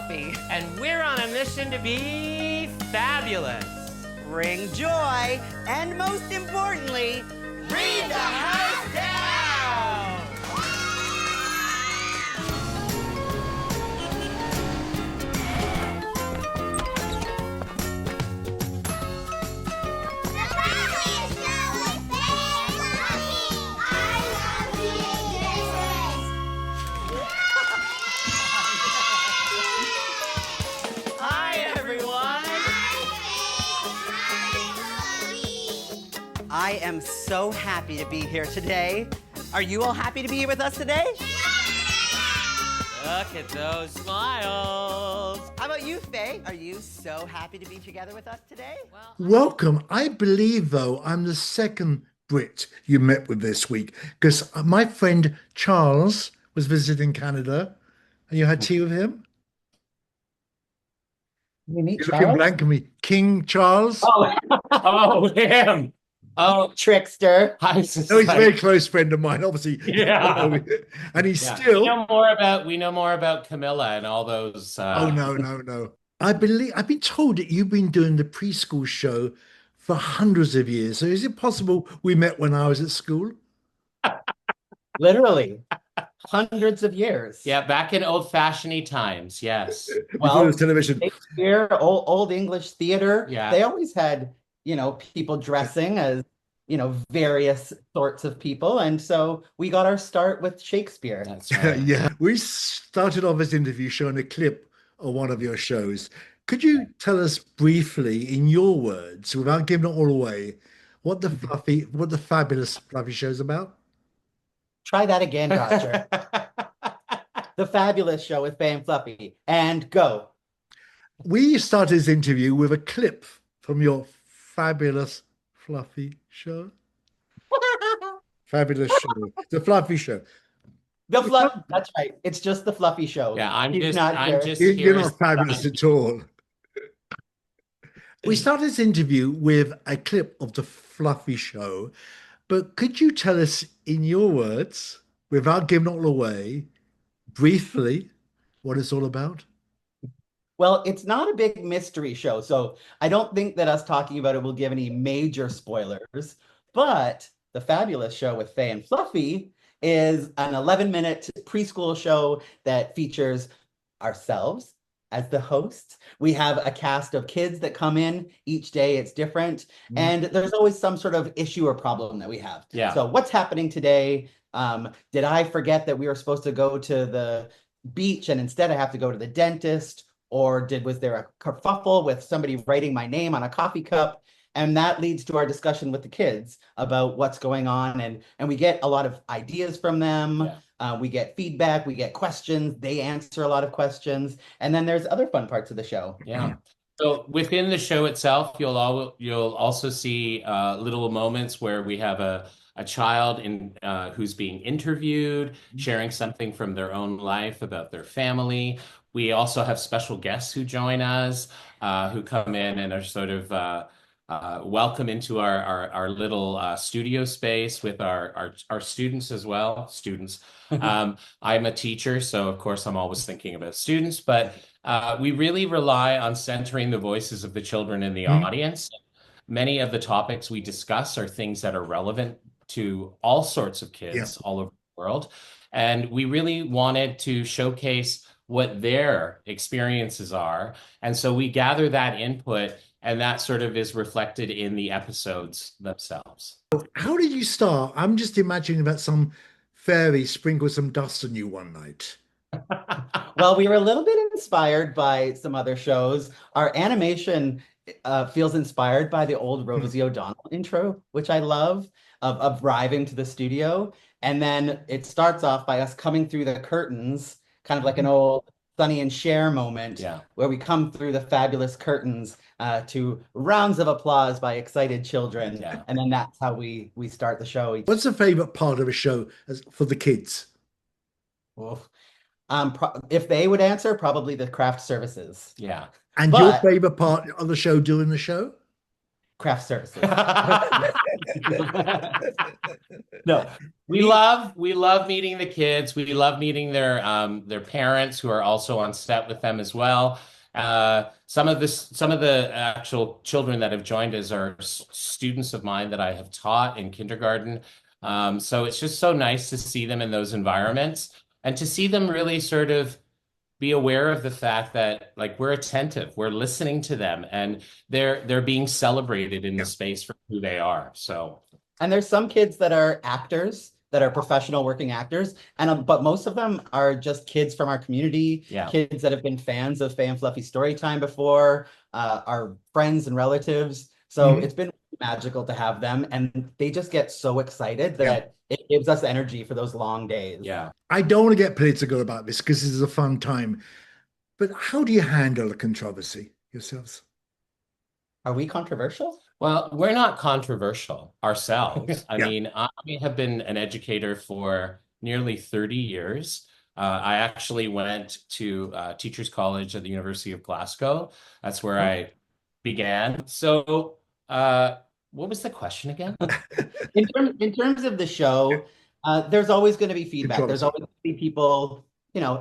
Fluffy. And we're on a mission to be fabulous. Bring joy, and most importantly, Bring the house down! I am so happy to be here today. Are you all happy to be here with us today? Look at those smiles. How about you, Faye? Are you so happy to be together with us today? Welcome. I believe, though, I'm the second Brit you met with this week, because my friend Charles was visiting Canada, and you had tea with him. You meet You're looking blank at me. King Charles? Oh, him. Oh, trickster. No, he's a very close friend of mine, obviously. Yeah. And he's still. We know more about Camilla and all those. Oh, no. I've been told that you've been doing the preschool show for hundreds of years. So is it possible we met when I was at school? Literally. Hundreds of years. Yeah, back in old-fashioned times, yes. Before there was television. Shakespeare, old English theater. Yeah. They always had, people dressing as, various sorts of people. And so we got our start with Shakespeare. That's right. Yeah. We started off this interview showing a clip of one of your shows. Could you tell us briefly, in your words, without giving it all away, what the fabulous Fluffy show's about? Try that again, Roger. The Fabulous Show with Fay and Fluffy. And go. We started this interview with a clip from your fabulous Fluffy show. Fabulous show. The Fluffy show. That's right. It's just the Fluffy Show. Yeah, I'm He's just not here. here. You're not fabulous at all. We started this interview with a clip of the Fluffy show, but could you tell us in your words, without giving it all away, briefly, what it's all about? Well, it's not a big mystery show, so I don't think that us talking about it will give any major spoilers, but The Fabulous Show with Fay and Fluffy is an 11-minute preschool show that features ourselves as the hosts. We have a cast of kids that come in each day. It's different. And there's always some sort of issue or problem that we have. Yeah. So what's happening today? Did I forget that we were supposed to go to the beach and instead I have to go to the dentist? Or was there a kerfuffle with somebody writing my name on a coffee cup? And that leads to our discussion with the kids about what's going on. And we get a lot of ideas from them. Yeah. We get feedback, we get questions. They answer a lot of questions. And then there's other fun parts of the show. Yeah. So within the show itself, you'll also see little moments where we have a child who's being interviewed, sharing something from their own life about their family. We also have special guests who join us, who come in and are sort of welcome into our little studio space with our students as well. Students. I'm a teacher, so of course I'm always thinking about students, but we really rely on centering the voices of the children in the audience. Many of the topics we discuss are things that are relevant to all sorts of kids all over the world. And we really wanted to showcase what their experiences are. And so we gather that input, and that sort of is reflected in the episodes themselves. How did you start? I'm just imagining that some fairy sprinkled some dust on you one night. Well, we were a little bit inspired by some other shows. Our animation feels inspired by the old Rosie O'Donnell intro, which I love, of arriving to the studio. And then it starts off by us coming through the curtains, kind of like an old Sonny and Cher moment, where we come through the fabulous curtains to rounds of applause by excited children. Yeah. And then that's how we start the show. What's the favorite part of a show for the kids? If they would answer, probably the craft services. Yeah. And your favorite part of the show during the show? Craft services. No, We love meeting the kids. We love meeting their parents who are also on set with them as well. Some of the actual children that have joined us are students of mine that I have taught in kindergarten. So it's just so nice to see them in those environments and to see them really sort of be aware of the fact that like we're attentive, we're listening to them, and they're being celebrated in the space for who they are. So, And there's some kids that are actors, that are professional working actors, and but most of them are just kids from our community, Yeah. kids that have been fans of Fay and Fluffy Storytime before, our friends and relatives. So it's been magical to have them, and they just get so excited that it gives us energy for those long days. yeah. I don't want to get political about this because this is a fun time, but how do you handle a controversy yourselves? Are we controversial? Well, we're not controversial ourselves. I Yeah. mean, I have been an educator for nearly 30 years. I actually went to Teachers College at the University of Glasgow. That's where I began. So, what was the question again? In terms of the show, there's always going to be feedback. There's Controversy. always going to be people,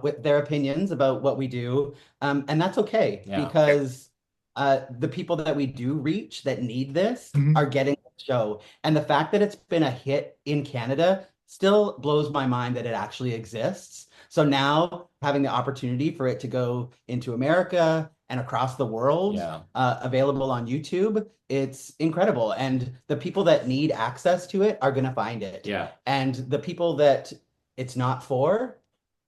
with their opinions about what we do, and that's okay Yeah. because the people that we do reach that need this are getting the show, and the fact that it's been a hit in Canada still blows my mind that it actually exists. So now having the opportunity for it to go into America and across the world, Yeah. available on YouTube, it's incredible. And the people that need access to it are going to find it. Yeah. And the people that it's not for,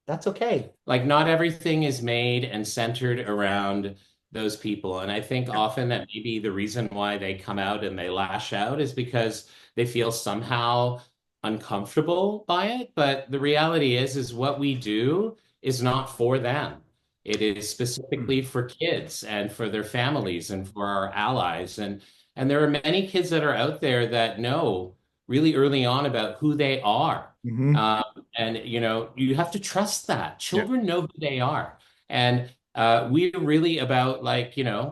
that's okay. Like not everything is made and centered around those people. And I think often that maybe the reason why they come out and they lash out is because they feel somehow uncomfortable by it. But the reality is what we do is not for them. It is specifically for kids and for their families and for our allies. And there are many kids that are out there that know really early on about who they are. And you have to trust that. Children know who they are. And we're really about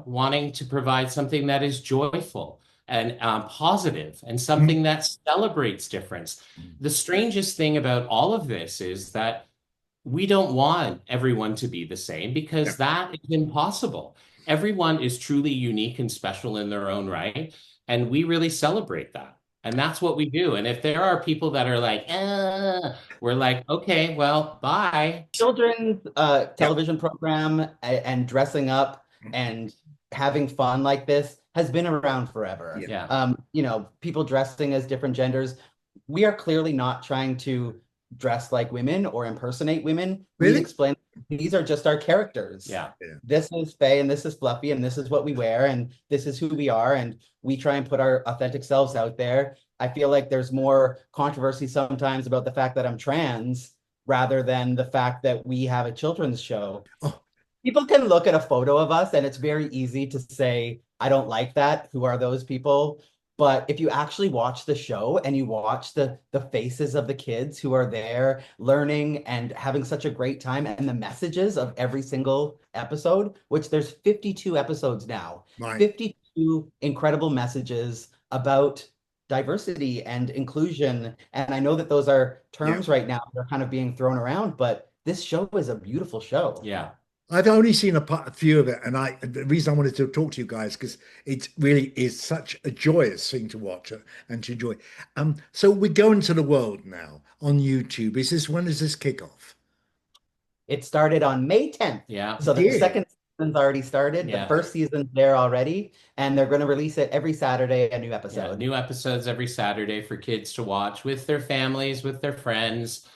wanting to provide something that is joyful and positive and something that celebrates difference. The strangest thing about all of this is that we don't want everyone to be the same because that is impossible. Everyone is truly unique and special in their own right. And we really celebrate that. And that's what we do. And if there are people that are like, we're like, okay, well, bye. Children's television program and dressing up and having fun like this has been around forever. People dressing as different genders. We are clearly not trying to dress like women or impersonate women. Really? We explain these are just our characters. This is Faye and this is Fluffy and this is what we wear and this is who we are, and we try and put our authentic selves out there. I feel like there's more controversy sometimes about the fact that I'm trans rather than the fact that we have a children's show. People can look at a photo of us and it's very easy to say, I don't like that. Who are those people? But if you actually watch the show and you watch the faces of the kids who are there learning and having such a great time, and the messages of every single episode, which there's 52 episodes now, 52 incredible messages about diversity and inclusion. And I know that those are terms right now that are kind of being thrown around, but this show is a beautiful show. Yeah. I've only seen a few of it, and the reason I wanted to talk to you guys because it really is such a joyous thing to watch and to enjoy. So we go into the world now on YouTube. When does this kick off? It started on May 10th. Yeah. So the second season's already started. Yeah. The first season's there already, and they're going to release it every Saturday, a new episode. Yeah, new episodes every Saturday for kids to watch with their families, with their friends.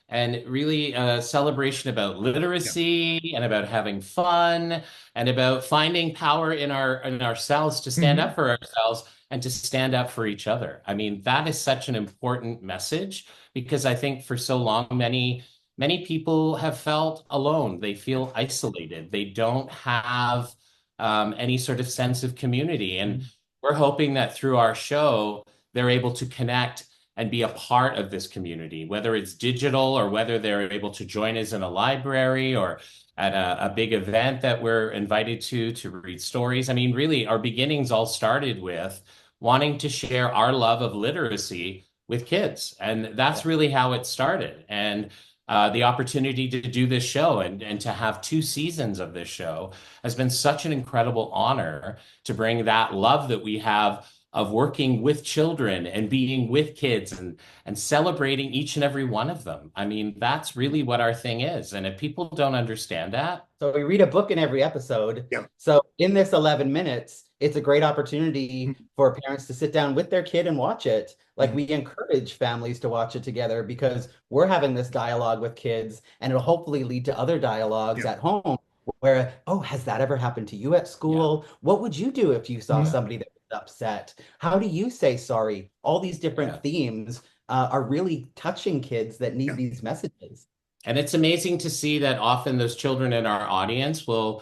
And really a celebration about literacy and about having fun and about finding power in ourselves to stand up for ourselves and to stand up for each other. I mean, that is such an important message because I think for so long, many people have felt alone. They feel isolated. They don't have any sort of sense of community. And we're hoping that through our show, they're able to connect and be a part of this community, whether it's digital or whether they're able to join us in a library or at a big event that we're invited to read stories. I mean, really, our beginnings all started with wanting to share our love of literacy with kids. And that's really how it started. And the opportunity to do this show and to have 2 seasons of this show has been such an incredible honor to bring that love that we have of working with children and being with kids and celebrating each and every one of them. I mean, that's really what our thing is. And if people don't understand that. So we read a book in every episode. Yeah. So in this 11 minutes, it's a great opportunity for parents to sit down with their kid and watch it. Like we encourage families to watch it together because we're having this dialogue with kids, and it'll hopefully lead to other dialogues at home where, oh, has that ever happened to you at school? What would you do if you saw somebody that was upset? How do you say sorry? All these different themes are really touching kids that need these messages. And it's amazing to see that often those children in our audience will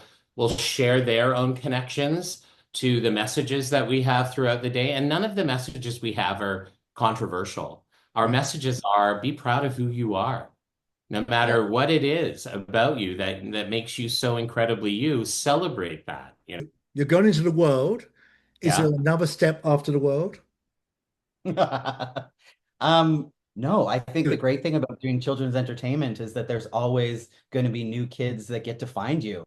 share their own connections to the messages that we have throughout the day. And none of the messages we have are controversial. Our messages are, be proud of who you are. No matter what it is about you that makes you so incredibly you, celebrate that. You know? You're going into the world. Is there another step after the world? No, I think the great thing about doing children's entertainment is that there's always going to be new kids that get to find you.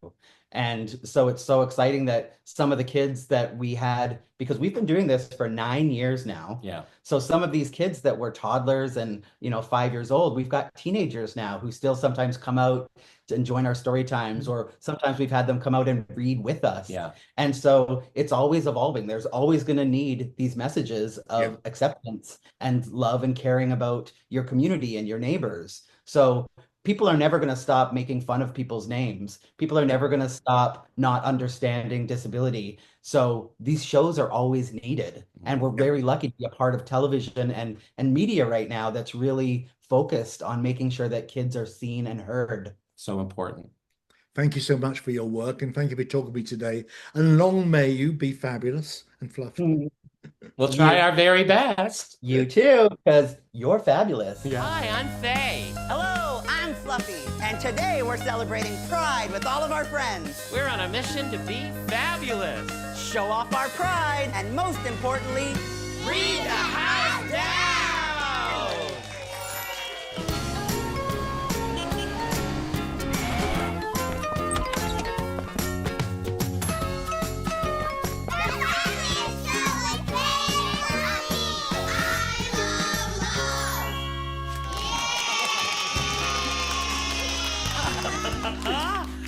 And so it's so exciting that some of the kids that we had, because we've been doing this for 9 years now. Yeah. So some of these kids that were toddlers and, 5 years old, we've got teenagers now who still sometimes come out and join our story times, or sometimes we've had them come out and read with us. Yeah. And so it's always evolving. There's always going to need these messages of acceptance and love and caring about your community and your neighbors. So people are never going to stop making fun of people's names. People are never going to stop not understanding disability. So these shows are always needed. And we're very lucky to be a part of television and media right now that's really focused on making sure that kids are seen and heard. So important. Thank you so much for your work, and thank you for talking to me today. And long may you be fabulous and fluffy. We'll try our very best. You too, because you're fabulous. Hi, I'm Fay. Hello, I'm Fluffy, and today we're celebrating Pride with all of our friends. We're on a mission to be fabulous. Show off our pride, and most importantly, Read the house down!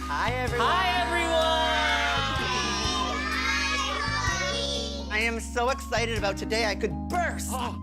Hi, everyone. Hi, everyone! I am so excited about today, I could burst. Oh,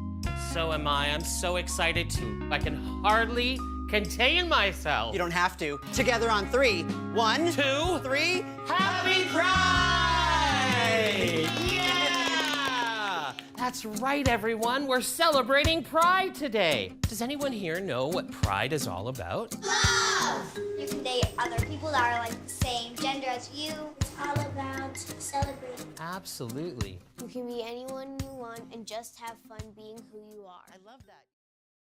so am I. I'm so excited too. I can hardly contain myself. You don't have to. Together on 3. 1, 2, 3. Happy Pride! Yeah! That's right, everyone. We're celebrating Pride today. Does anyone here know what Pride is all about? Love! You can date other people that are like the same gender as you. It's all about celebrating. Absolutely. You can be anyone you want and just have fun being who you are. I love that.